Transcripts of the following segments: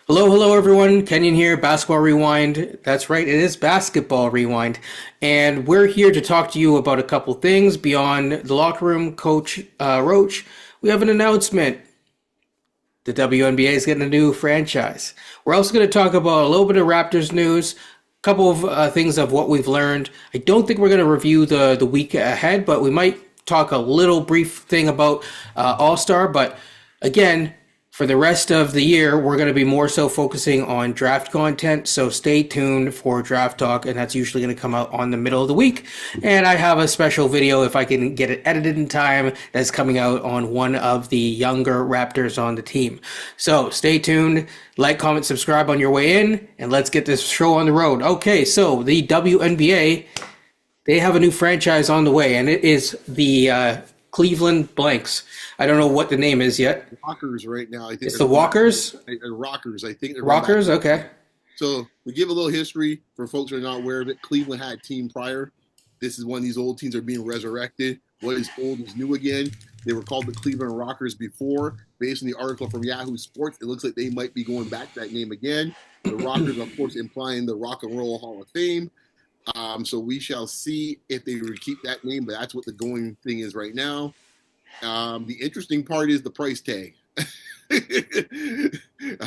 Hello, hello, everyone. Kenyon here, Basketball Rewind. That's right, it is Basketball Rewind. And we're here to talk to you about a couple things beyond the locker room. Coach Roach, we have an announcement. The WNBA is getting a new franchise. We're also going to talk about a little bit of Raptors news, a couple of things of what we've learned. I don't think we're going to review the week ahead, but we might talk a little brief thing about All Star. But again, for the rest of the year, we're going to be more so focusing on draft content. So stay tuned for draft talk, and that's usually going to come out on the middle of the week. And I have a special video, if I can get it edited in time, that's coming out on one of the younger Raptors on the team. So stay tuned, like, comment, subscribe on your way in, and let's get this show on the road. Okay, so the WNBA, they have a new franchise on the way, and it is the Cleveland Blanks. I don't know what the name is yet. Rockers right now. I think It's the Walkers? Rockers. I think they're Rockers? Okay. So we give a little history for folks who are not aware of it. Cleveland had a team prior. This is one of these old teams that are being resurrected. What is old is new again. They were called the Cleveland Rockers before. Based on the article from Yahoo Sports, it looks like they might be going back to that name again. The Rockers, of course, implying the Rock and Roll Hall of Fame. So we shall see if they keep that name, but that's what the going thing is right now. The interesting part is the price tag. I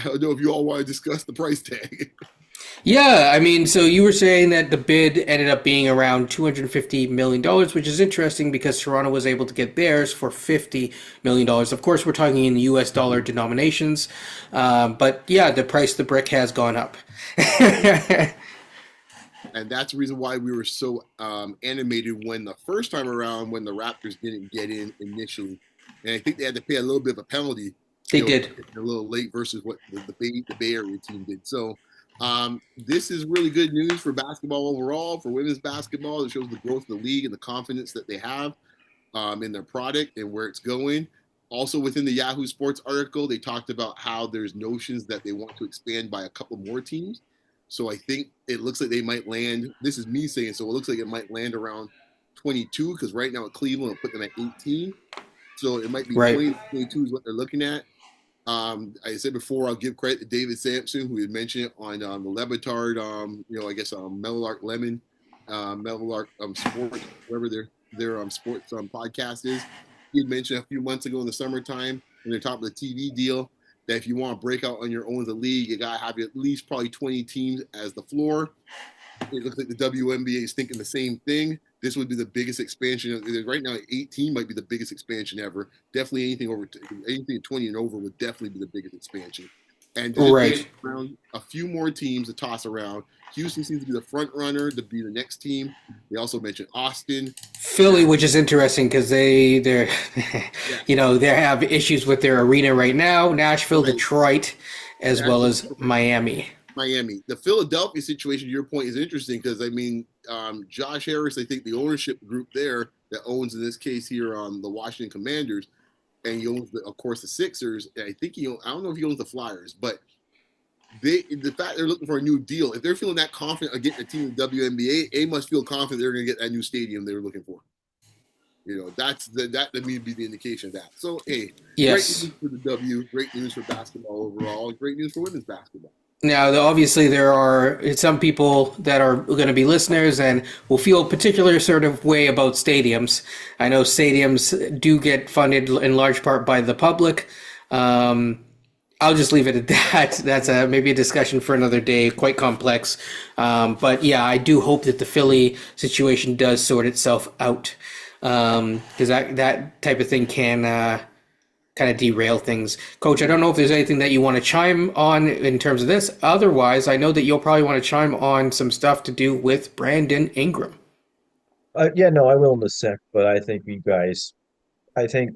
don't know if you all want to discuss the price tag. Yeah, I mean, so you were saying that the bid ended up being around $250 million, which is interesting because Toronto was able to get theirs for $50 million. Of course, we're talking in US dollar denominations. But yeah, the price of the brick has gone up. And that's the reason why we were so animated when the first time around, when the Raptors didn't get in initially. And I think they had to pay a little bit of a penalty. They did. A little late versus what the Bay Area team did. So this is really good news for basketball overall, for women's basketball. It shows the growth of the league and the confidence that they have in their product and where it's going. Also, within the Yahoo Sports article, they talked about how there's notions that they want to expand by a couple more teams. So I think it looks like they might land. This is me saying, so it looks like it might land around 22 because right now at Cleveland, will put them at 18. So it might be Right. 22 is what they're looking at. I said before, I'll give credit to David Sampson, who had mentioned it on the Levitard, Meadowlark Lemon, Meadowlark Sports, wherever their sports podcast is. He had mentioned a few months ago in the summertime when they're top of the TV deal that if you want to break out on your own as a league, you got to have at least probably 20 teams as the floor. It looks like the WNBA is thinking the same thing. This would be the biggest expansion. Right now, 18 might be the biggest expansion ever. Definitely anything 20 and over would definitely be the biggest expansion. And Right. around a few more teams to toss around. Houston seems to be the front runner to be the next team. They also mentioned Austin. Philly, which is interesting because they're Yeah. they have issues with their arena right now. Nashville, Right. Detroit, as well as Miami. Miami. The Philadelphia situation, to your point, is interesting because, I mean, Josh Harris, I think the ownership group there that owns, in this case here, the Washington Commanders, and he owns, of course, the Sixers. And I think I don't know if he owns the Flyers, but the fact they're looking for a new deal, if they're feeling that confident of getting a team in the WNBA, they must feel confident they're going to get that new stadium they were looking for. That to me would be the indication of that. So, hey, Yes. great news for the W, great news for basketball overall, and great news for women's basketball. Now, obviously, there are some people that are going to be listeners and will feel a particular sort of way about stadiums. I know stadiums do get funded in large part by the public. I'll just leave it at that. That's maybe a discussion for another day, quite complex. But yeah, I do hope that the Philly situation does sort itself out, because that type of thing can kind of derail things. Coach, I don't know if there's anything that you want to chime on in terms of this. Otherwise, I know that you'll probably want to chime on some stuff to do with Brandon Ingram. Yeah, no, I will in a sec, but I think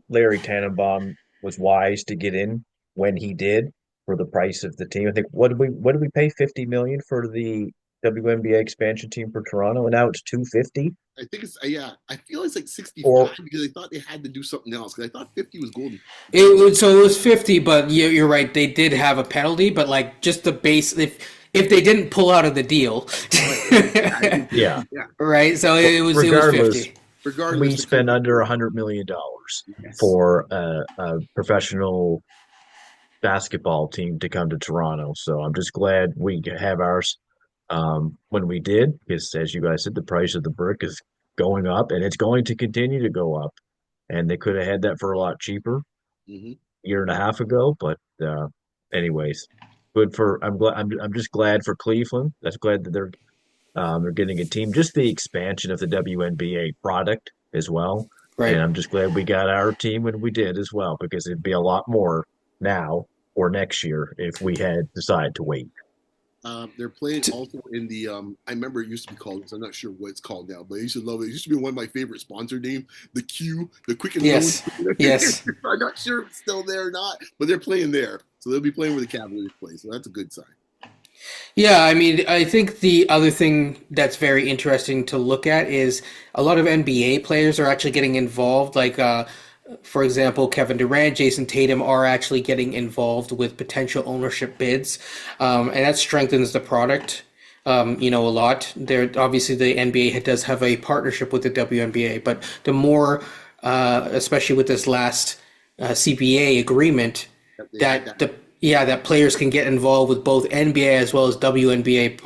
Larry Tannenbaum was wise to get in when he did for the price of the team. I think what did we pay 50 million for the WNBA expansion team for Toronto, and now it's 250. I think it's I feel it's like 65 Or because I thought they had to do something else because I thought 50 was golden. So it was 50, but you're right. They did have a penalty, but like just the base, if they didn't pull out of the deal, yeah, Yeah. right? So it was regardless, 50. Regardless, we spend under $100 million yes. for a professional basketball team to come to Toronto. So I'm just glad we have ours when we did, because as you guys said, the price of the brick is going up and it's going to continue to go up. And they could have had that for a lot cheaper Hmm. year and a half ago. But anyways, good for I'm glad I'm just glad for Cleveland. That's glad that they're getting a team. Just the expansion of the WNBA product as well. And Right. I'm just glad we got our team when we did as well, because it'd be a lot more now or next year if we had decided to wait. They're playing also in the. I remember it used to be called this. I'm not sure what it's called now, but I used to love it. It used to be one of my favorite sponsor names, the Q, the Quicken Loans. Yes. Yes. I'm not sure if it's still there or not, but they're playing there, so they'll be playing where the Cavaliers play. So that's a good sign. Yeah, I mean, I think the other thing that's very interesting to look at is a lot of NBA players are actually getting involved. Like, for example, Kevin Durant, Jason Tatum are actually getting involved with potential ownership bids, and that strengthens the product, a lot. There, obviously, the NBA does have a partnership with the WNBA, but the more, especially with this last CBA agreement, They had that that. that players can get involved with both NBA as well as WNBA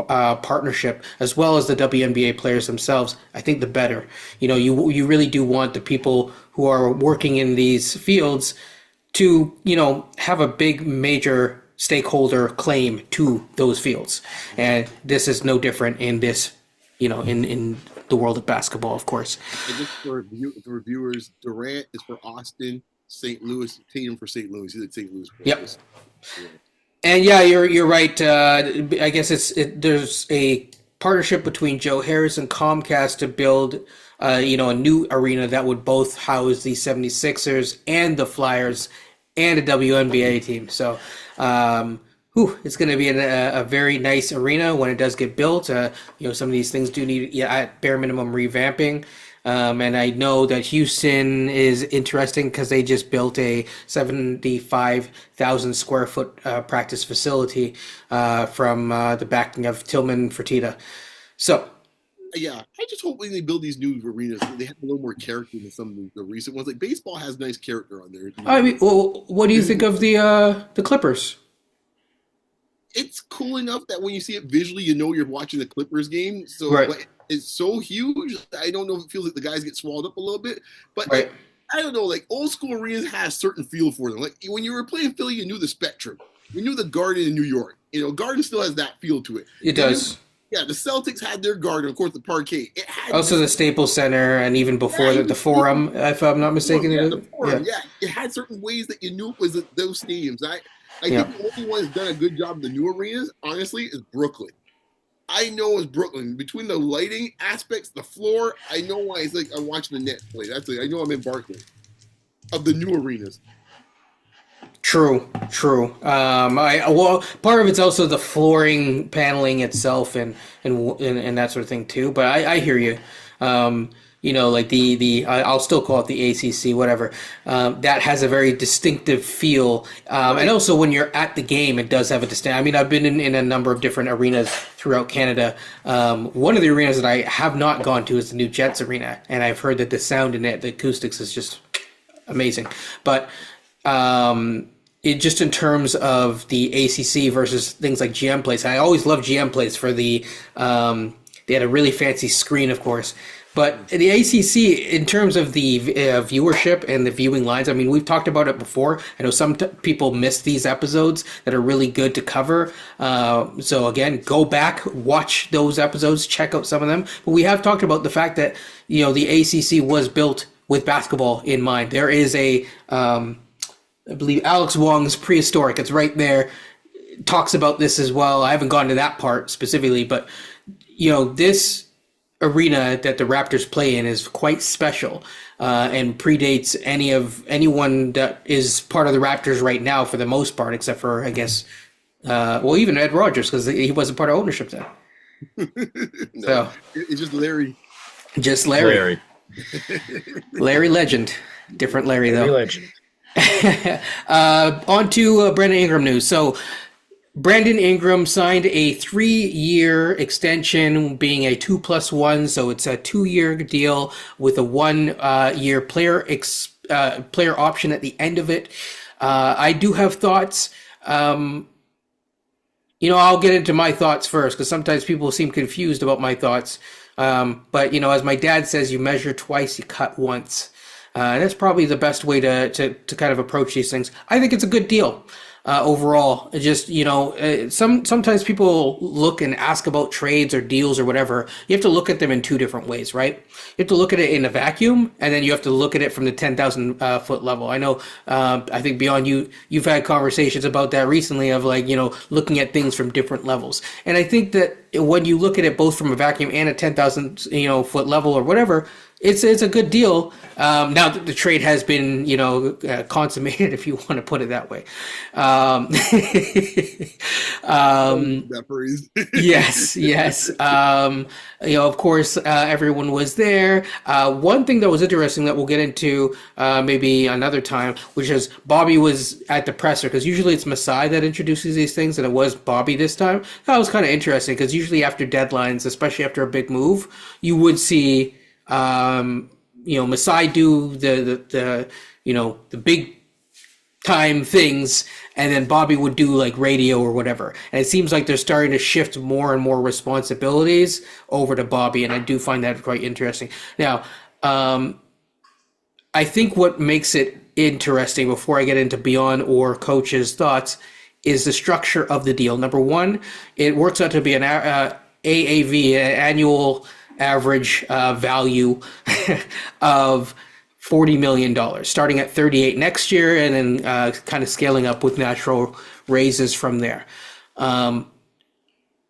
partnership, as well as the WNBA players themselves. I think the better. You really do want the people who are working in these fields to have a big major stakeholder claim to those fields, and this is no different in this in the world of basketball, of course. And just for viewers, Durant is for Austin, St. Louis, Tatum for St. Louis. He's at St. Louis Yep. players. Yeah. And yeah, you're right. I guess there's a partnership between Joe Harris and Comcast to build a new arena that would both house the 76ers and the Flyers and a WNBA team. So it's going to be a very nice arena when it does get built. Some of these things do need, at bare minimum, revamping. And I know that Houston is interesting because they just built a 75,000 square foot practice facility from the backing of Tillman Fertitta. So, Yeah, I just hope when they build these new arenas, they have a little more character than some of the recent ones. Like baseball has nice character on there. I mean, well, what do you think of the Clippers? It's cool enough that when you see it visually, you know you're watching the Clippers game. So Right, but it's so huge. I don't know if it feels like the guys get swallowed up a little bit, but right. I don't know. Like old school arenas has a certain feel for them. Like when you were playing Philly, you knew the Spectrum, you knew the Garden in New York. Garden still has that feel to it. It does. Yeah, the Celtics had their Garden, of course, the parquet. It had Also, the Staples Center, and even before the Forum, if I'm not mistaken. the Forum, yeah, it had certain ways that you knew it was those stadiums. I Yeah. think the only one that's done a good job of the new arenas, honestly, is Brooklyn. I know it's Brooklyn. Between the lighting aspects, the floor, I know why it's like I'm watching the Nets play. I know I'm in Barclay. Of the new arenas. True, true. Part of it's also the flooring paneling itself and that sort of thing too. But I hear you. Like I'll still call it the ACC, whatever. That has a very distinctive feel. And also when you're at the game, it does have a distinct. I mean, I've been in a number of different arenas throughout Canada. One of the arenas that I have not gone to is the new Jets arena, and I've heard that the sound in it, the acoustics, is just amazing. But it just in terms of the ACC versus things like GM Place, I always loved GM Place for the they had a really fancy screen, of course. But the ACC, in terms of the viewership and the viewing lines, I mean, we've talked about it before. I know some people miss these episodes that are really good to cover. So again, go back, watch those episodes, check out some of them. But we have talked about the fact that the ACC was built with basketball in mind. There is I believe Alex Wong's Prehistoric. It's right there. It talks about this as well. I haven't gone to that part specifically, but this arena that the Raptors play in is quite special and predates anyone that is part of the Raptors right now for the most part, except for I guess even Ed Rogers because he wasn't part of ownership then. No, So it's just Larry. just Larry Legend, different Larry though. Legend. On to Brandon Ingram news. So Brandon Ingram signed a 3-year extension, being a 2+1. So it's a 2-year deal with a 1-year player option at the end of it. I do have thoughts. Um, I'll get into my thoughts first because sometimes people seem confused about my thoughts. But as my dad says, you measure twice, you cut once. And that's probably the best way to kind of approach these things. I think it's a good deal overall. It just, sometimes people look and ask about trades or deals or whatever. You have to look at them in two different ways, right? You have to look at it in a vacuum, and then you have to look at it from the 10,000 foot level. I know, I think beyond you've had conversations about that recently of like, looking at things from different levels. And I think that when you look at it both from a vacuum and a 10,000, foot level or whatever, it's a good deal. Now that the trade has been, consummated, if you want to put it that way. That phrase. Yes, yes. Of course, everyone was there. One thing that was interesting that we'll get into maybe another time, which is Bobby was at the presser because usually it's Masai that introduces these things, and it was Bobby this time. That was kind of interesting because usually after deadlines, especially after a big move, you would see Masai do the big time things, and then Bobby would do like radio or whatever. And it seems like they're starting to shift more and more responsibilities over to Bobby, and I do find that quite interesting. Now, I think what makes it interesting before I get into Beyond or Coach's thoughts is the structure of the deal. Number one, it works out to be an AAV, an annual average value of $40 million, starting at 38 next year, and then kind of scaling up with natural raises from there.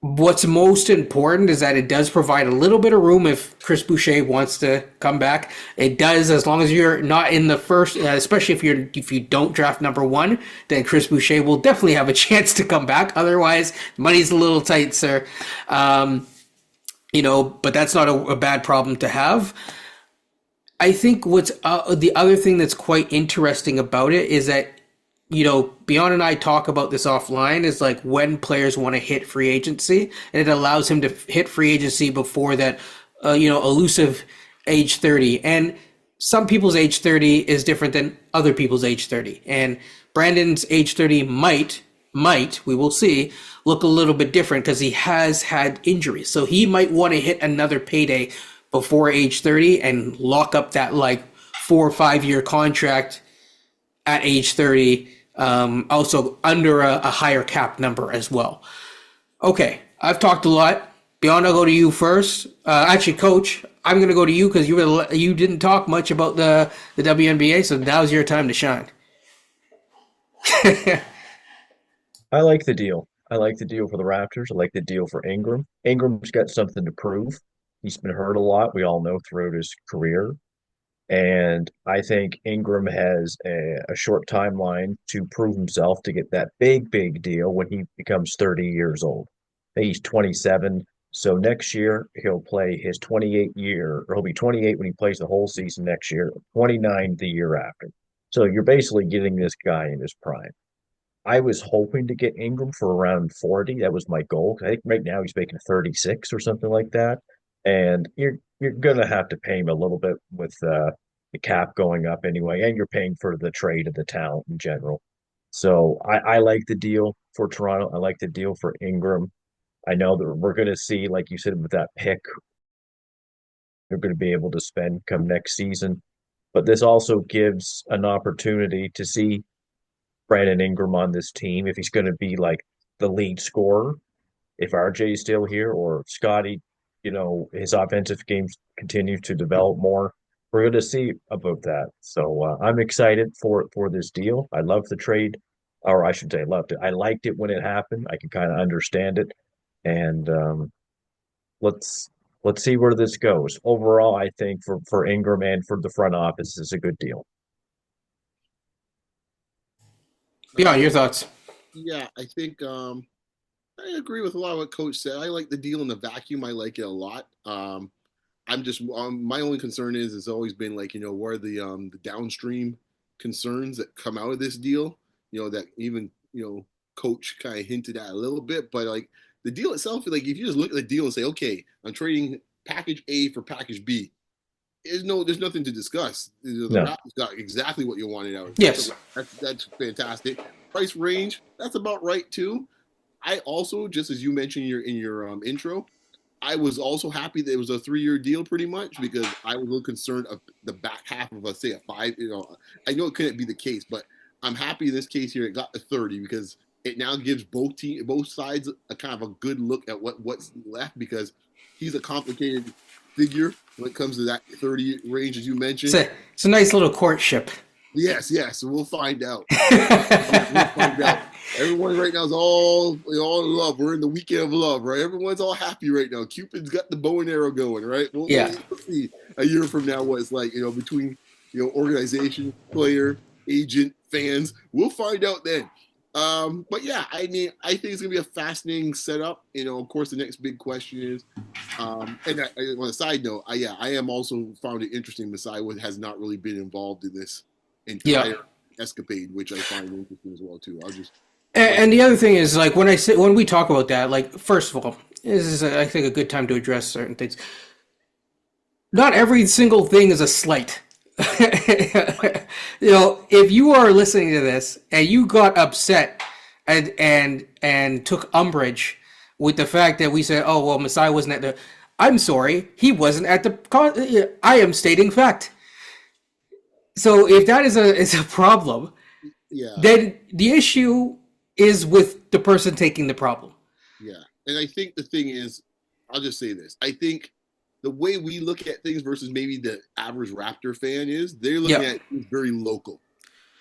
What's most important is that it does provide a little bit of room if Chris Boucher wants to come back. It does, as long as you're not in the first, especially if you don't draft number one, then Chris Boucher will definitely have a chance to come back. Otherwise, money's a little tight, sir. But that's not a bad problem to have. I think what's the other thing that's quite interesting about it is that, Beyond and I talk about this offline, is like when players want to hit free agency, and it allows him to hit free agency before that, elusive age 30. And some people's age 30 is different than other people's age 30. And Brandon's age 30 might, we will see, look a little bit different because he has had injuries. So he might want to hit another payday before age 30 and lock up that like 4 or 5 year contract at age 30, also under a higher cap number as well. Okay, I've talked a lot. Beyond, I'll go to you first. Actually, Coach, I'm going to go to you because you didn't talk much about the WNBA, so now's your time to shine. I like the deal. I like the deal for the Raptors. I like the deal for Ingram. Ingram's got something to prove. He's been hurt a lot, we all know, throughout his career. And I think Ingram has a short timeline to prove himself to get that big, big deal when he becomes 30 years old. He's 27. So next year, he'll play his 28 year, or he'll be 28 when he plays the whole season next year, 29 the year after. So you're basically getting this guy in his prime. I was hoping to get Ingram for around 40. That was my goal. I think right now he's making 36 or something like that. And you're gonna have to pay him a little bit with the cap going up anyway, and you're paying for the trade of the talent in general. So I like the deal for Toronto. I like the deal for Ingram. I know that we're gonna see, like you said, with that pick, they're gonna be able to spend come next season. But this also gives an opportunity to see Brandon Ingram on this team if he's going to be like the lead scorer, if RJ is still here, or Scotty, his offensive games continue to develop more. We're going to see about that. So I'm excited for this deal. I love the trade, or I should say, loved it. I liked it when it happened. I can kind of understand it, and let's let's see where this goes. Overall, I think for Ingram and for the front office is a good deal. Beyond, your thoughts. Yeah, I think I agree with a lot of what Coach said. I like the deal in the vacuum. I like it a lot. I'm just my only concern is it's always been like what are the downstream concerns that come out of this deal. That even Coach kind of hinted at a little bit, but like the deal itself, like if you just look at the deal and say, okay, I'm trading package A for package B, there's nothing to discuss. The No. Raptors got exactly what you wanted out of it. Yes. That's fantastic. Price range, that's about right too. I also, just as you mentioned in your intro, I was also happy that it was a 3-year deal pretty much, because I was a little concerned of the back half of, let's say, a 5. I know it couldn't be the case, but I'm happy in this case here it got the 30, because it now gives both sides a kind of a good look at what's left, because he's a complicated figure when it comes to that 30 range, as you mentioned. It's a nice little courtship. Yes. We'll find out. We'll find out. Everyone right now is all in love. We're in the weekend of love, right? Everyone's all happy right now. Cupid's got the bow and arrow going, right? We'll see a year from now what it's like, between organization, player, agent, fans. We'll find out then. But yeah, I mean, I think it's gonna be a fascinating setup. Of course, the next big question is, and on a side note, I am also found it interesting. Masai has not really been involved in this entire escapade, which I find interesting as well too. And the other thing is, like, when we talk about that, like, first of all, this is I think a good time to address certain things. Not every single thing is a slight. If you are listening to this and you got upset and took umbrage with the fact that we said, oh well, Masai wasn't at the, I'm sorry, he wasn't at the. I am stating fact. So if that is a problem, then the issue is with the person taking the problem. Yeah, and I think the thing is, I'll just say this: I think the way we look at things versus maybe the average Raptor fan they're looking at it very local.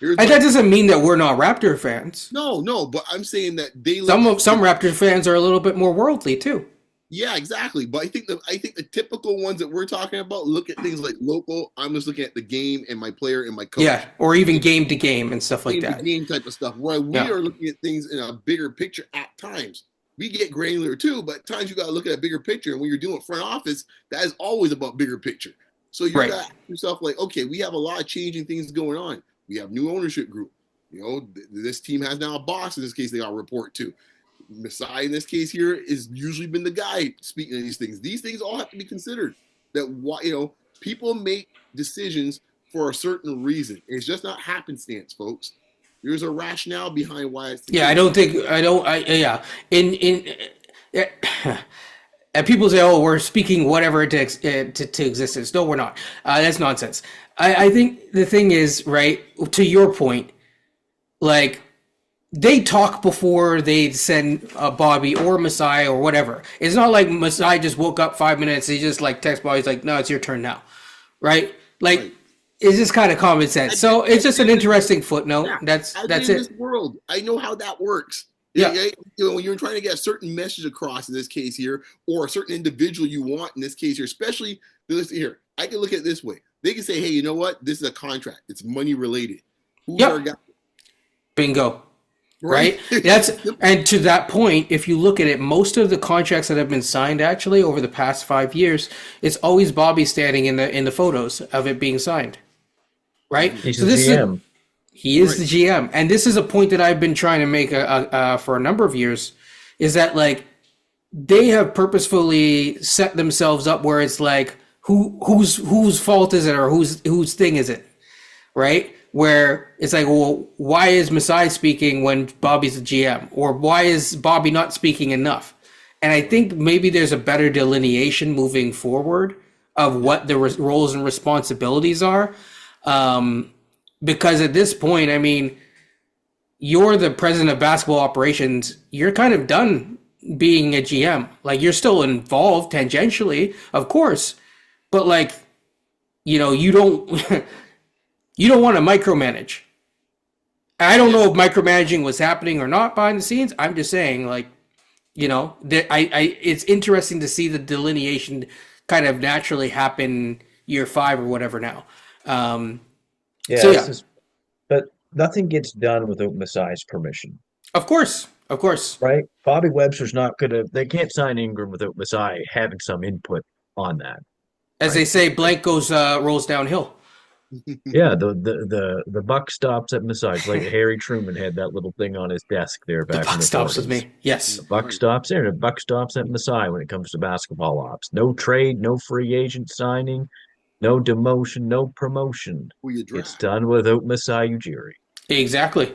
And that doesn't mean that we're not Raptor fans. No, but I'm saying that they some Raptor fans are a little bit more worldly too. Yeah, exactly. But I think the typical ones that we're talking about look at things like local. I'm just looking at the game and my player and my coach. Yeah, or even game to game and stuff like that. Game type of stuff. Where we are looking at things in a bigger picture at times. We get granular too, but at times you got to look at a bigger picture. And when you're doing front office, that is always about bigger picture. So you got to ask yourself, like, okay, we have a lot of changing things going on. We have new ownership group. This team has now a boss. In this case, they got to report to. Masai in this case here is usually been the guy speaking of these things. These things all have to be considered. That people make decisions for a certain reason. It's just not happenstance, folks. There's a rationale behind why it's. And people say, "Oh, we're speaking whatever to existence." No, we're not. That's nonsense. I think the thing is, right, to your point, like, they talk before they send Bobby or Masai or whatever. It's not like Masai just woke up 5 minutes. He just like text Bobby. He's like, "No, it's your turn now," right? Like, it's just kind of common sense. So it's just an interesting footnote. Yeah, that's it. This world, I know how that works. Yeah. When you're trying to get a certain message across in this case here, or a certain individual you want in this case here, especially listen here, I can look at it this way. They can say, "Hey, you know what? This is a contract. It's money related. Who's our guy?" Bingo. Right? And to that point, if you look at it, most of the contracts that have been signed actually over the past 5 years, it's always Bobby standing in the photos of it being signed. Right? He's the GM. He is the GM. And this is a point that I've been trying to make for a number of years, is that, like, they have purposefully set themselves up where it's like, whose fault is it, or whose thing is it? Right? Where it's like, well, why is Masai speaking when Bobby's the GM? Or why is Bobby not speaking enough? And I think maybe there's a better delineation moving forward of what the roles and responsibilities are. Because at this point, I mean, you're the president of basketball operations. You're kind of done being a GM. Like, you're still involved tangentially, of course. But, like, you don't... You don't want to micromanage. I don't know if micromanaging was happening or not behind the scenes. I'm just saying, like, it's interesting to see the delineation kind of naturally happen year 5 or whatever now. But nothing gets done without Masai's permission. Of course. Right? Bobby Webster's not they can't sign Ingram without Masai having some input on that. As they say, blank rolls downhill. Yeah, the buck stops at Masai. Like Harry Truman had that little thing on his desk there back. The buck stops with me. Yes, the buck stops there. The buck stops at Masai when it comes to basketball ops. No trade, no free agent signing, No demotion, no promotion. who you It's draft. done without Masai Ujiri, Exactly. for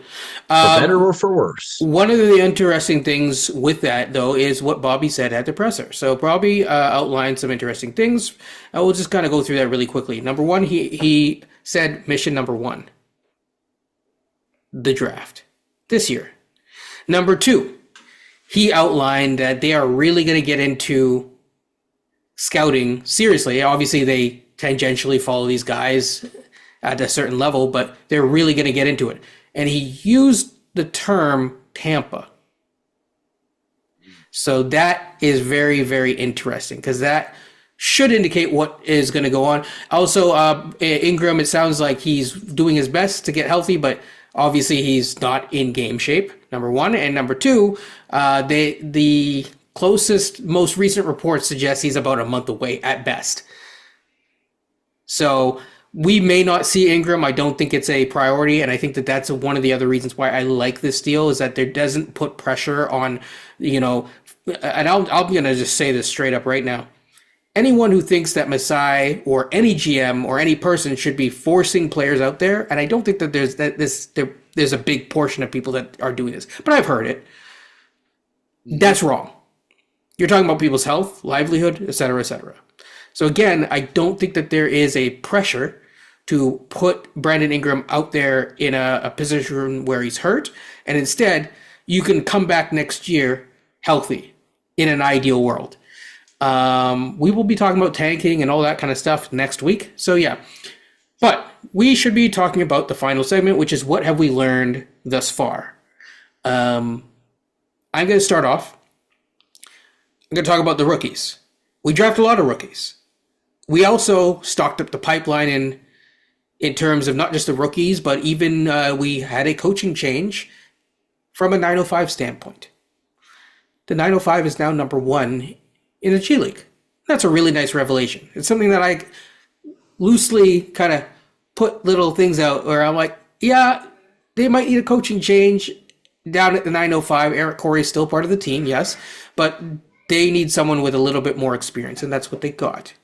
better or for worse. One of the interesting things with that, though, is what Bobby said at the presser. So Bobby outlined some interesting things. I will just kind of go through that really quickly. Number one, he said mission number one, the draft this year. Number two, he outlined that they are really going to get into scouting seriously. Obviously, they tangentially follow these guys at a certain level, but they're really going to get into it. And he used the term Tampa. So that is very, very interesting because that should indicate what is going to go on. Also, Ingram, it sounds like he's doing his best to get healthy, but obviously he's not in game shape, number one. And number two, the closest, most recent report suggests he's about a month away at best. So we may not see Ingram. I don't think it's a priority, and I think that that's one of the other reasons why I like this deal is that there doesn't put pressure on, and I'm going to just say this straight up right now. Anyone who thinks that Masai or any GM or any person should be forcing players out there, and I don't think that there's a big portion of people that are doing this, but I've heard it. That's wrong. You're talking about people's health, livelihood, et cetera, et cetera. So again, I don't think that there is a pressure to put Brandon Ingram out there in a position where he's hurt, and instead you can come back next year healthy in an ideal world. We will be talking about tanking and all that kind of stuff next week. So yeah, but we should be talking about the final segment, which is what have we learned thus far. I'm going to start off. I'm going to talk about the rookies. We drafted a lot of rookies. We also stocked up the pipeline in terms of not just the rookies, but even we had a coaching change from a 905 standpoint. The 905 is now number one in the G League. That's a really nice revelation. It's something that I loosely kind of put little things out where I'm like, yeah, they might need a coaching change down at the 905. Eric Corey is still part of the team, yes, but they need someone with a little bit more experience, and that's what they got.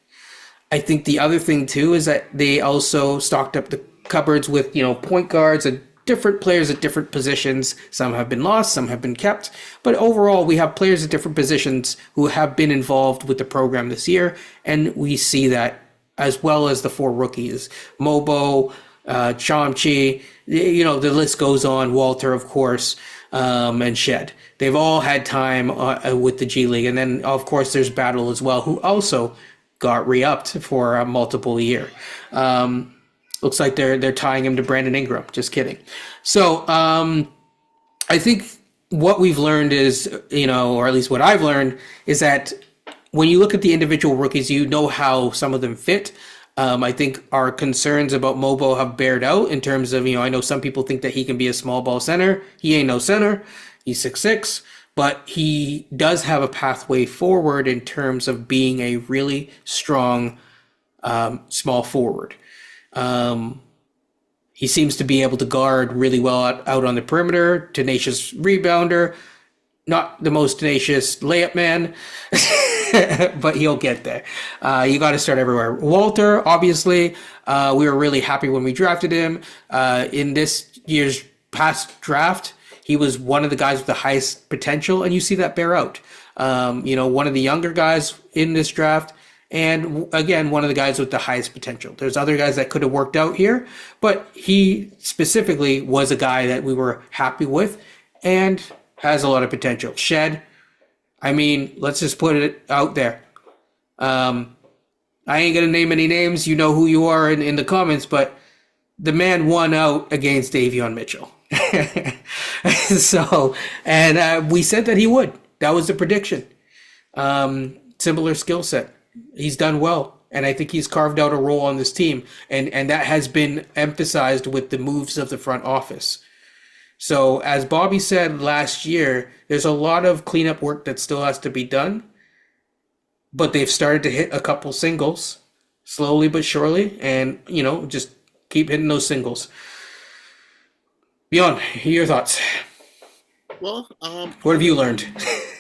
I think the other thing, too, is that they also stocked up the cupboards with, point guards and different players at different positions. Some have been lost, some have been kept. But overall, we have players at different positions who have been involved with the program this year, and we see that as well as the four rookies. Mobo, Chomchi, the list goes on. Walter, of course, and Shed. They've all had time with the G League. And then, of course, there's Battle as well, who also got re-upped for a multiple year. Looks like they're tying him to Brandon Ingram. Just kidding. So I think what we've learned is, or at least what I've learned, is that when you look at the individual rookies, you know how some of them fit. I think our concerns about Mobo have bared out in terms of, I know some people think that he can be a small ball center. He ain't no center. He's 6'6", but he does have a pathway forward in terms of being a really strong small forward. He seems to be able to guard really well out on the perimeter, tenacious rebounder, not the most tenacious layup man, but he'll get there. You got to start everywhere. Walter, obviously, we were really happy when we drafted him. In this year's past draft, he was one of the guys with the highest potential, and you see that bear out. One of the younger guys in this draft, and again, one of the guys with the highest potential. There's other guys that could have worked out here, but he specifically was a guy that we were happy with and has a lot of potential. Shed, let's just put it out there. I ain't going to name any names. You know who you are in the comments, but the man won out against Davion Mitchell. We said that he would. That was the prediction. Similar skill set. He's done well, and I think he's carved out a role on this team, and that has been emphasized with the moves of the front office. So as Bobby said last year, there's a lot of cleanup work that still has to be done, but they've started to hit a couple singles slowly but surely, and just keep hitting those singles. Bjorn, your thoughts? Well, what have you learned?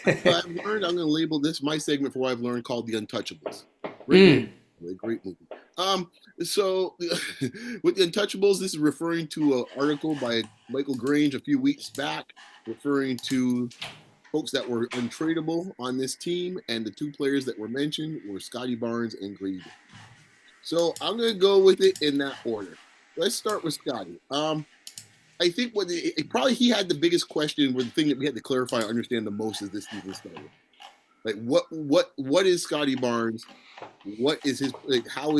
What I've learned, I'm going to label this my segment for what I've learned, called The Untouchables. Great movie. So with the Untouchables, this is referring to an article by Michael Grange a few weeks back, referring to folks that were untradeable on this team, and the two players that were mentioned were Scotty Barnes and Gradey. So I'm going to go with it in that order. Let's start with Scotty. I think probably he had the biggest question, or the thing that we had to clarify and understand the most as this season started. Like what is Scotty Barnes? What is his like? How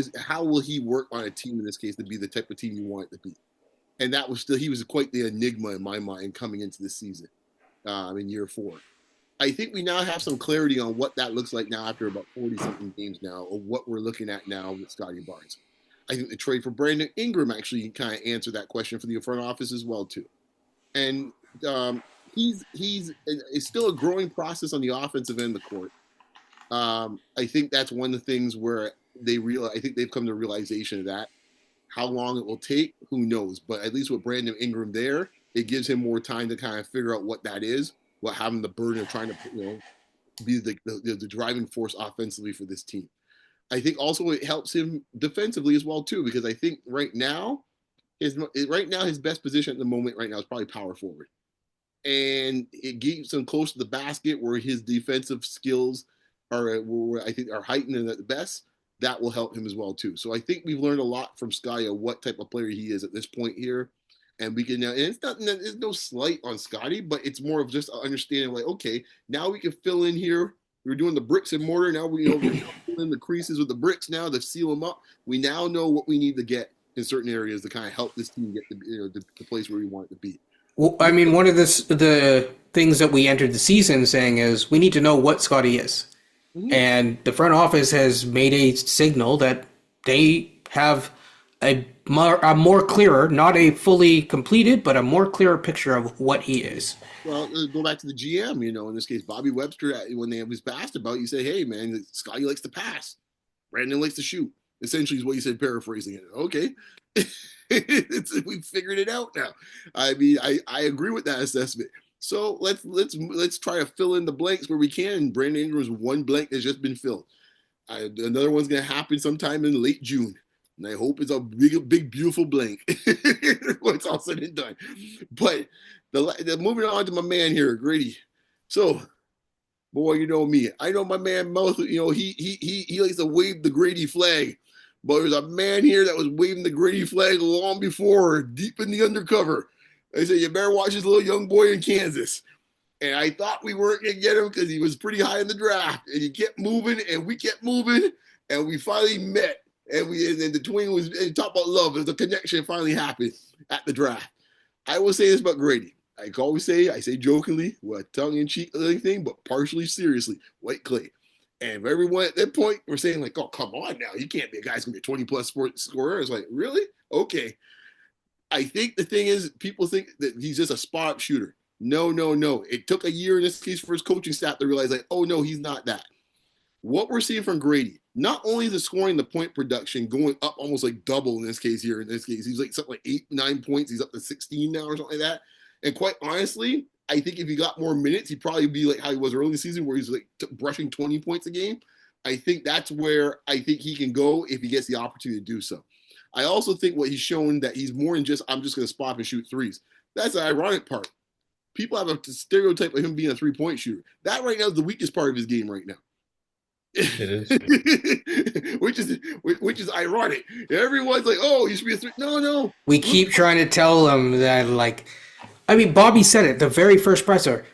will he work on a team in this case to be the type of team you want it to be? And that was still he was quite the enigma in my mind coming into this season, in year 4. I think we now have some clarity on what that looks like now after about 40-something games now, or what we're looking at now with Scotty Barnes. I think the trade for Brandon Ingram actually kind of answered that question for the front office as well too. And it's still a growing process on the offensive end of the court. I think that's one of the things where I think they've come to a realization of that. How long it will take, who knows? But at least with Brandon Ingram there, it gives him more time to kind of figure out what that is, what having the burden of trying to be the driving force offensively for this team. I think also it helps him defensively as well too, because I think right now his best position at the moment right now is probably power forward, and it keeps him close to the basket where his defensive skills are heightened at the best. That will help him as well too. So I think we've learned a lot from Scotty of what type of player he is at this point here, and we can. And it's no slight on Scotty, but it's more of just understanding like, okay, now we can fill in here. We were doing the bricks and mortar. Now we're filling the creases with the bricks now to seal them up. We now know what we need to get in certain areas to kind of help this team get the place where we want it to be. Well, I mean, one of the things that we entered the season saying is we need to know what Scotty is. Mm-hmm. And the front office has made a signal that they have a more clearer, not a fully completed, but a more clearer picture of what he is. Well, go back to the GM, in this case, Bobby Webster, when they was asked about, you say, hey, man, Scotty likes to pass. Brandon likes to shoot. Essentially is what you said, paraphrasing it. Okay. We figured it out now. I mean, I agree with that assessment. So let's try to fill in the blanks where we can. Brandon Ingram's one blank has just been filled. Another one's going to happen sometime in late June. And I hope it's a big, beautiful blank when it's all said and done. But moving on to my man here, Gradey. So, boy, you know me. I know my man Mouth. He likes to wave the Gradey flag. But there's a man here that was waving the Gradey flag long before, deep in the undercover. I said, you better watch this little young boy in Kansas. And I thought we weren't going to get him because he was pretty high in the draft. And he kept moving, and we kept moving, and we finally met. And the twin was talk about love. The connection finally happened at the draft. I will say this about Gradey. I say jokingly, with a tongue-in-cheek thing, but partially seriously, white clay. And everyone at that point were saying like, "Oh, come on now, you can't be a guy's gonna be a 20-plus scorer." It's like, really? Okay. I think the thing is, people think that he's just a spot-up shooter. No. It took a year in this case for his coaching staff to realize like, oh no, he's not that. What we're seeing from Gradey, not only the scoring, the point production going up almost like double in this case here. In this case, he's like something like 8-9 points. He's up to 16 now or something like that. And quite honestly, I think if he got more minutes, he'd probably be like how he was early in the season, where he's like brushing 20 points a game. I think that's where I think he can go if he gets the opportunity to do so. I also think what he's shown that he's more than just, I'm just going to spot up and shoot threes. That's the ironic part. People have a stereotype of him being a three-point shooter. That right now is the weakest part of his game right now. It is. which is ironic. Everyone's like, oh, he should be a three. No. We keep trying to tell them that, like, I mean, Bobby said it, the very first presser.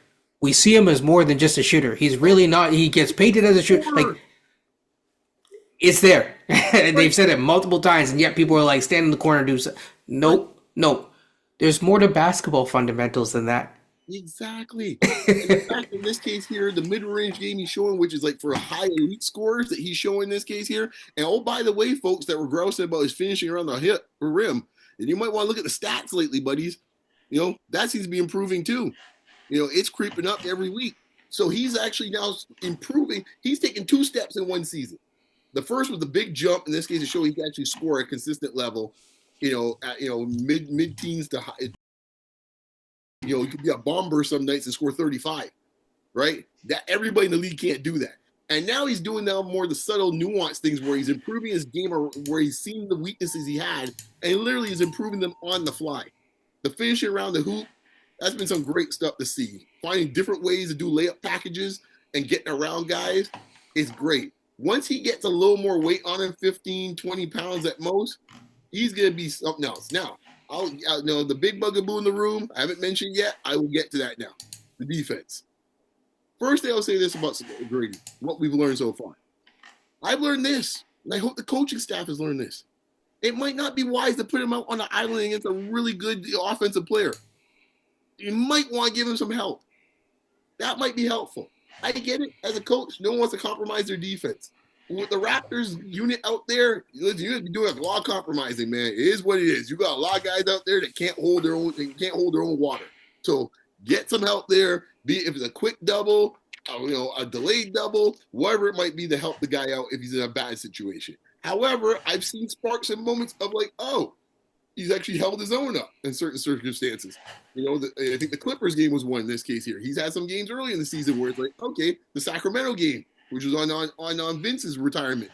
We see him as more than just a shooter. He's really not. He gets painted as a shooter. Like, it's there. They've said it multiple times, and yet people are like, stand in the corner and do so. Nope. There's more to basketball fundamentals than that. Exactly. In fact, in this case here, the mid-range game he's showing, which is like for high elite scores that he's showing in this case here. And oh, by the way, folks that were grousing about his finishing around the hip or rim, and you might want to look at the stats lately, buddies. That seems to be improving too. It's creeping up every week. So he's actually now improving. He's taken 2 steps in one season. The first was the big jump in this case to show he can actually score at a consistent level. At mid-teens to high. You could be a bomber some nights and score 35, right? That everybody in the league can't do that. And now he's doing now more the subtle nuance things where he's improving his game or where he's seen the weaknesses he had and literally is improving them on the fly. The finishing around the hoop, that's been some great stuff to see. Finding different ways to do layup packages and getting around guys is great. Once he gets a little more weight on him, 15, 20 pounds at most, he's going to be something else. Now, the big bugaboo in the room, I haven't mentioned yet. I will get to that now. The defense. First thing I'll say this about Gradey, what we've learned so far. I've learned this, and I hope the coaching staff has learned this. It might not be wise to put him out on the island against a really good offensive player. You might want to give him some help. That might be helpful. I get it. As a coach, no one wants to compromise their defense. With the Raptors unit out there, you're going to be doing a lot of compromising, man. It is what it is. You got a lot of guys out there that can't hold their own water. So get some help there. Be it if it's a quick double, a delayed double, whatever it might be to help the guy out if he's in a bad situation. However, I've seen sparks and moments of like, oh, he's actually held his own up in certain circumstances. I think the Clippers game was one in this case here. He's had some games early in the season where it's like, okay, the Sacramento game, which was on Vince's retirement.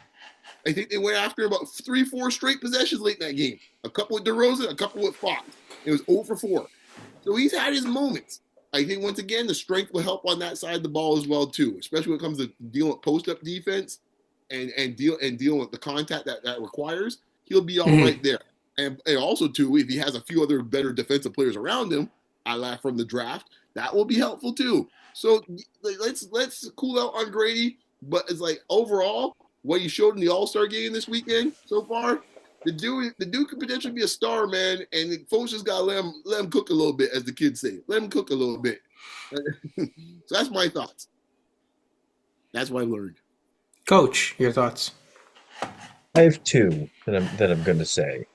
I think they went after about 3-4 straight possessions late in that game. A couple with DeRozan, a couple with Fox. It was 0 for 4. So he's had his moments. I think, once again, the strength will help on that side of the ball as well, too, especially when it comes to dealing with post-up defense and dealing with the contact that requires. He'll be all right there. And also, too, if he has a few other better defensive players around him, from the draft, that will be helpful, too. So let's cool out on Gradey. But it's like, overall, what he showed in the All-Star game this weekend so far, the dude could potentially be a star, man, and folks just gotta let him cook a little bit, as the kids say. Let him cook a little bit. So that's my thoughts. That's what I learned. Coach, your thoughts? I have two that I'm going to say.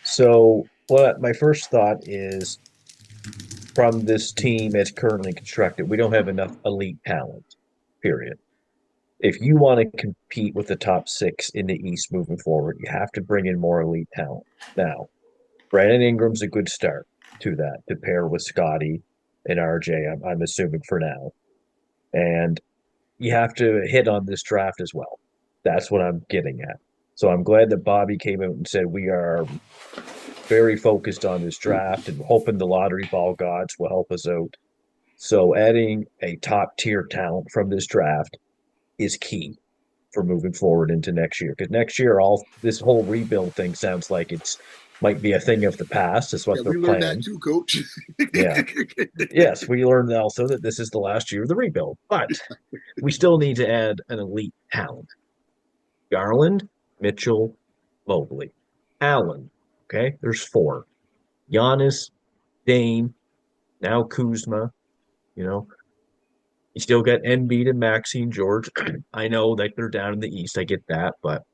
So, my first thought is, from this team as currently constructed, we don't have enough elite talent. Period. If you want to compete with the top 6 in the East moving forward, you have to bring in more elite talent. Now, Brandon Ingram's a good start to that, to pair with Scotty and RJ, I'm assuming for now. And you have to hit on this draft as well. That's what I'm getting at. So I'm glad that Bobby came out and said we are very focused on this draft and hoping the lottery ball gods will help us out. So adding a top-tier talent from this draft is key for moving forward into next year. Because next year, this whole rebuild thing sounds like it's might be a thing of the past. Is what they're we planning. learned that too, Coach. Yeah. Yes, we learned also that this is the last year of the rebuild. But we still need to add an elite talent. Garland, Mitchell, Mobley. Allen. Okay, there's 4. Giannis, Dame, now Kuzma. You still got Embiid and Maxine George. I know that they're down in the East. I get that, but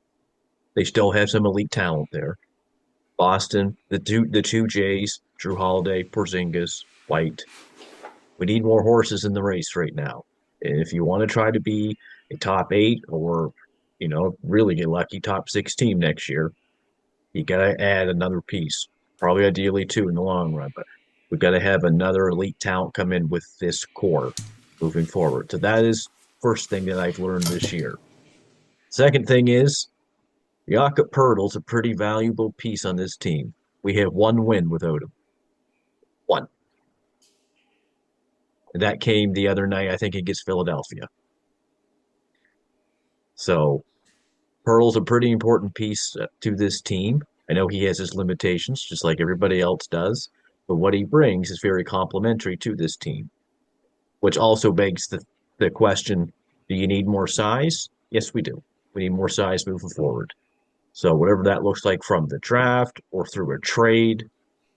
they still have some elite talent there. Boston, the two Jays, Drew Holiday, Porzingis, White. We need more horses in the race right now. And if you want to try to be a top 8 or, really get lucky, top 6 team next year, you got to add another piece. Probably ideally 2 in the long run, but we've got to have another elite talent come in with this core moving forward. So that is first thing that I've learned this year. Second thing is, Jakob Poeltl's a pretty valuable piece on this team. We have 1 win without him. 1. And that came the other night, I think, against Philadelphia. So Poeltl's a pretty important piece to this team. I know he has his limitations, just like everybody else does. But what he brings is very complementary to this team. Which also begs the question, do you need more size? Yes, we do. We need more size moving forward. So whatever that looks like from the draft or through a trade,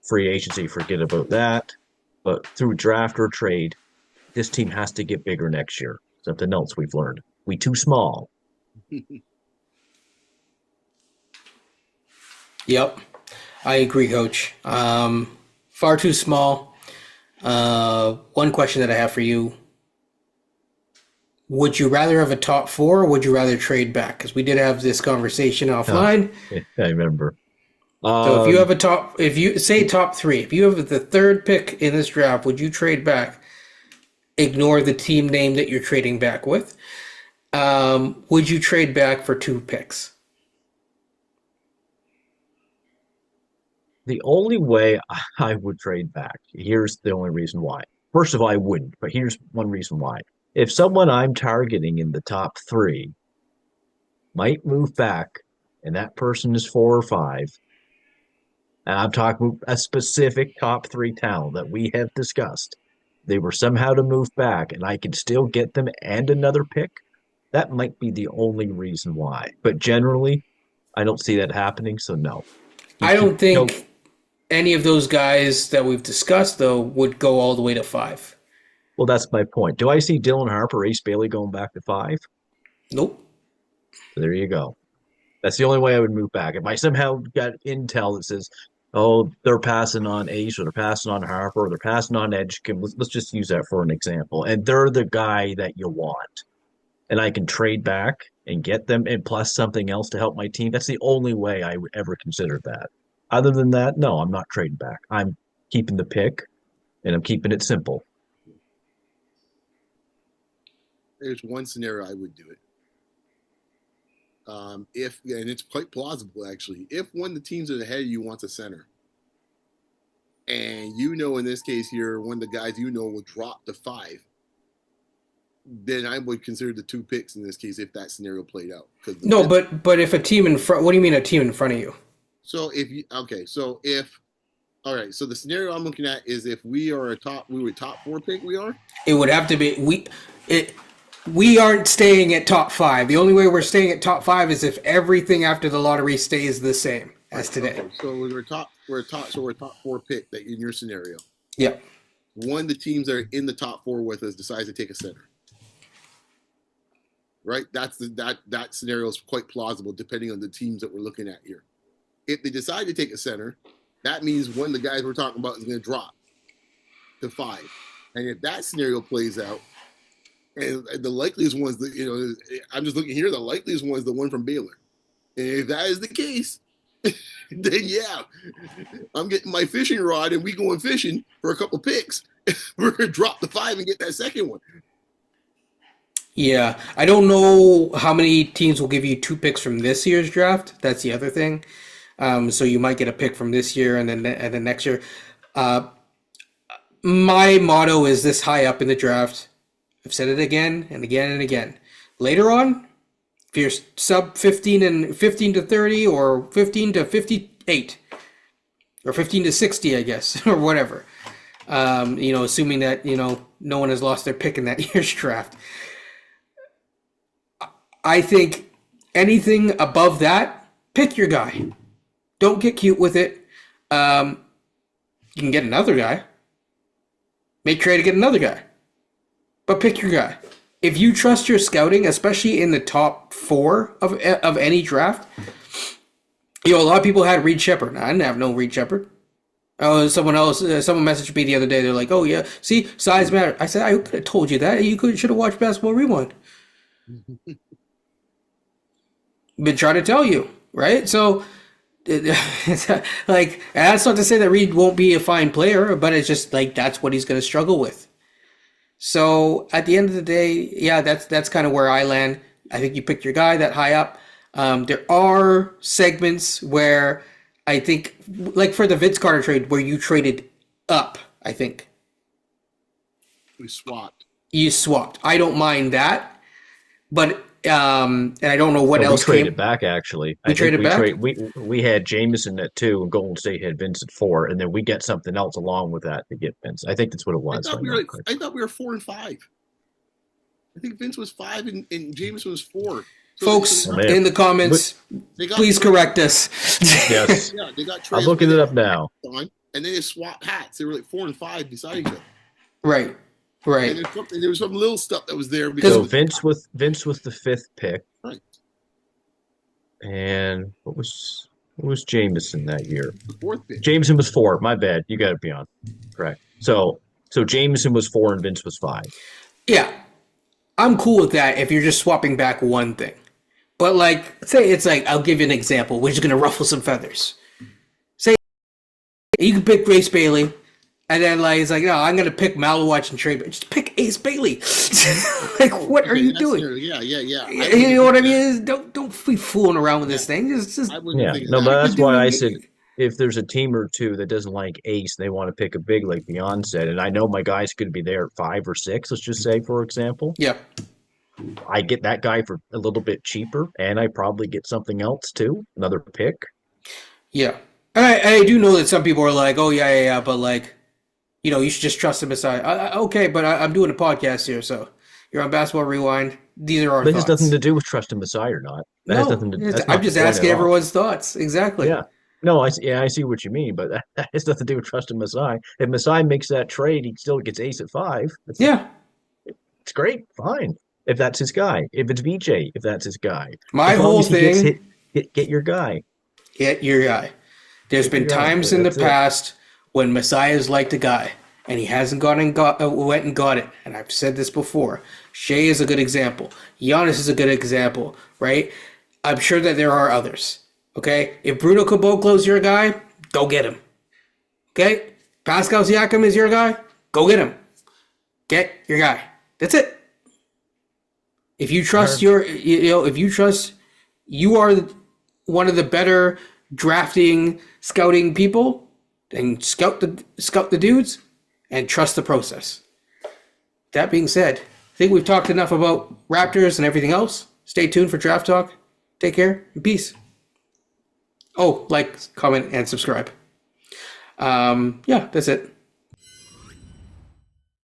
free agency, forget about that. But through draft or trade, this team has to get bigger next year. Something else we've learned. We too small. Yep, I agree, Coach. Far too small. One question that I have for you. Would you rather have a top 4 or would you rather trade back? Because we did have this conversation offline. I remember. So if you say top 3, if you have the 3rd pick in this draft, would you trade back? Ignore the team name that you're trading back with. would you trade back for 2 picks? The only way I would trade back, here's the only reason why. First of all, I wouldn't, but here's one reason why. If someone I'm targeting in the top 3 might move back, and that person is 4 or 5, and I'm talking a specific top 3 talent that we have discussed, they were somehow to move back, and I can still get them and another pick, that might be the only reason why. But generally, I don't see that happening, so no. I don't No, think any of those guys that we've discussed, though, would go all the way to 5. well, that's my point. Do I see Dylan Harper, Ace Bailey going back to 5? Nope. So there you go. That's the only way I would move back. If I somehow got intel that says, oh, they're passing on Ace or they're passing on Harper or they're passing on Edgecombe, let's just use that for an example. And they're the guy that you want. And I can trade back and get them and plus something else to help my team. That's the only way I would ever consider that. Other than that, no, I'm not trading back. I'm keeping the pick and I'm keeping it simple. There's one scenario I would do it. If and it's quite plausible actually. If one of the teams that are ahead of you wants a center, and in this case here, one of the guys will drop to 5, then I would consider the 2 picks in this case if that scenario played out. No, but if a team in front, what do you mean a team in front of you? So all right, so the scenario I'm looking at is if we were top 4 pick, It would have to be we aren't staying at top 5. The only way we're staying at top 5 is if everything after the lottery stays the same as today. Okay, so we're top 4 pick that in your scenario. Yeah. One of the teams that are in the top 4 with us decides to take a center. Right? That scenario is quite plausible depending on the teams that we're looking at here. If they decide to take a center, that means one of the guys we're talking about is going to drop to 5. And if that scenario plays out, and the likeliest one's I'm just looking here, the likeliest one is the one from Baylor. And if that is the case, then yeah, I'm getting my fishing rod and we going fishing for a couple picks. We're going to drop the 5 and get that second one. Yeah, I don't know how many teams will give you 2 picks from this year's draft. That's the other thing. So you might get a pick from this year and then next year. My motto is this high up in the draft. I've said it again and again and again. Later on, if you're sub 15 and 15 to 30 or 15 to 58 or 15 to 60, I guess, or whatever, assuming that, no one has lost their pick in that year's draft. I think anything above that, pick your guy. Don't get cute with it. You can get another guy. Make trade to get another guy. But pick your guy. If you trust your scouting, especially in the top 4 of any draft, a lot of people had Reed Sheppard. I didn't have no Reed Sheppard. Oh, someone messaged me the other day. They're like, "Oh yeah, see, size matter." I said, "I could have told you that. You should have watched Basketball Rewind." Been trying to tell you, right? So, like, that's not to say that Reed won't be a fine player, but it's just like that's what he's going to struggle with. So at the end of the day, yeah, that's kind of where I land. I think you picked your guy that high up. There are segments where I think, like for the Vince Carter trade, where you traded up, I think. You swapped. I don't mind that. But, and I don't know what else we traded back, actually. We traded back? We had Jameson at 2 and Golden State had Vince at 4, and then we get something else along with that to get Vince. I think that's what it was. I thought we were 4 and 5. I think Vince was 5 and Jameson was 4. So folks, in the comments, please correct us. Yes. Yeah, they got I'm looking it up now. And then they swapped hats. They were like 4 and 5 beside each other. Right. And there was some little stuff that was there because Vince was the 5th pick. Right. And what was Jameson that year? The 4th pick. Jameson was 4. My bad. You got to be on. Correct. So Jameson was 4 and Vince was 5. Yeah. I'm cool with that if you're just swapping back one thing. But like, say it's like, I'll give you an example, which is going to ruffle some feathers. Say you can pick Grace Bailey, and then like he's like, no, I'm going to pick Malowatch and trade, but just pick Ace Bailey. Like, what are you that's doing? true. Yeah. You know what I mean? Don't be fooling around with this thing. Just I wouldn't Yeah, think no, that. but that's why I said doing. if there's a team or two that doesn't like ace, they want to pick a big, like Beyond said, and I know my guys could be there at 5 or 6. Let's just say, for example, Yeah, I get that guy for a little bit cheaper, and I probably get something else too, another pick. yeah. And I do know that some people are like, oh yeah, but like, you should just trust him aside. Okay, but I'm doing a podcast here, so you're on Basketball Rewind. These are our That has nothing thoughts. to do with trust and Messiah or not. That has No, nothing to. That's I'm not the just point at asking all. everyone's thoughts. Exactly. Yeah. No, I see what you mean, but that has nothing to do with trust and Messiah. If Messiah makes that trade, he still gets ace at 5. Yeah. It's great, fine. If that's his guy. If it's VJ, if that's his guy. My As long whole as he gets hit, thing, get your guy. hit your guy. There's Get your been guy. times in the That's it. past when Messiah's liked a guy and he hasn't went and got it. And I've said this before. Shea is a good example. Giannis is a good example, right? I'm sure that there are others. Okay? If Bruno Caboclo's your guy, go get him. Okay? Pascal Siakam is your guy, go get him. Get your guy. That's it. If you trust if you trust you are one of the better drafting, scouting people, then scout the dudes and trust the process. That being said, I think we've talked enough about Raptors and everything else. Stay tuned for Draft Talk. Take care and peace. Oh, like, comment, and subscribe. Yeah, that's it.